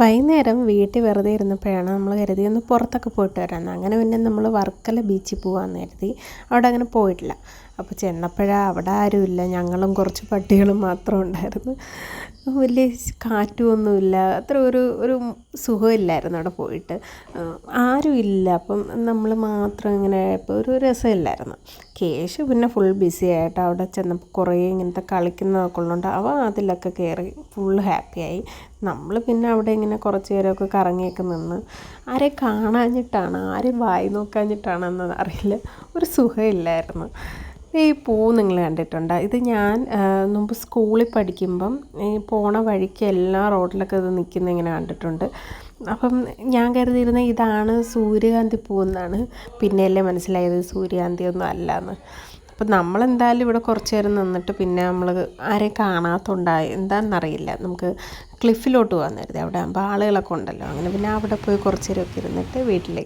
വൈകുന്നേരം വീട്ടിൽ വെറുതെ ഇരുന്നപ്പോഴാണ് നമ്മൾ കരുതി ഒന്ന് പുറത്തൊക്കെ പോയിട്ട് വരാമെന്ന്. അങ്ങനെ പിന്നെ നമ്മൾ വർക്കല ബീച്ചിൽ പോകാമെന്ന് കരുതി. അവിടെ അങ്ങനെ പോയിട്ടില്ല. അപ്പോൾ ചെന്നപ്പോഴാണ് അവിടെ ആരുമില്ല, ഞങ്ങളും കുറച്ച് പട്ടികളും മാത്രം ഉണ്ടായിരുന്നു. വലിയ കാറ്റും ഒന്നുമില്ല, അത്ര ഒരു ഒരു സുഖമില്ലായിരുന്നു അവിടെ പോയിട്ട്. ആരുമില്ല, അപ്പം നമ്മൾ മാത്രം ഇങ്ങനെ ആയപ്പോൾ ഒരു രസമില്ലായിരുന്നു. കേശു പിന്നെ ഫുൾ ബിസി ആയിട്ട് അവിടെ ചെന്നപ്പോൾ കുറേ ഇങ്ങനത്തെ കളിക്കുന്നതൊക്കെ ഉള്ളതുകൊണ്ട് അവൻ അതിലൊക്കെ കയറി ഫുൾ ഹാപ്പിയായി. നമ്മൾ പിന്നെ അവിടെ ഇങ്ങനെ കുറച്ച് നേരമൊക്കെ കറങ്ങിയൊക്കെ നിന്ന്. ആരെയും കാണാഞ്ഞിട്ടാണ്, ആരെയും വായി നോക്കാഞ്ഞിട്ടാണെന്ന് അറിയില്ല, ഒരു സുഖമില്ലായിരുന്നു. ഈ പൂ നിങ്ങൾ കണ്ടിട്ടുണ്ടോ? ഇത് ഞാൻ മുമ്പ് സ്കൂളിൽ പഠിക്കുമ്പം ഈ പോണ വഴിക്ക് എല്ലാ റോഡിലൊക്കെ ഇത് നിൽക്കുന്ന ഇങ്ങനെ കണ്ടിട്ടുണ്ട്. അപ്പം ഞാൻ കരുതിയിരുന്ന ഇതാണ് സൂര്യകാന്തി പൂവെന്നാണ്. പിന്നെയല്ലേ മനസ്സിലായത് സൂര്യകാന്തി ഒന്നും അല്ലയെന്ന്. അപ്പം നമ്മളെന്തായാലും ഇവിടെ കുറച്ച് നേരം നിന്നിട്ട് പിന്നെ നമ്മൾ ആരെയും കാണാത്തതുണ്ടായി എന്താണെന്നറിയില്ല, നമുക്ക് ക്ലിഫിലോട്ട് പോകാൻ കരുതി. അവിടെ ആകുമ്പോൾ ആളുകളൊക്കെ ഉണ്ടല്ലോ. അങ്ങനെ പിന്നെ അവിടെ പോയി കുറച്ച് നേരമൊക്കെ ഇരുന്നിട്ട് വീട്ടിലേക്ക്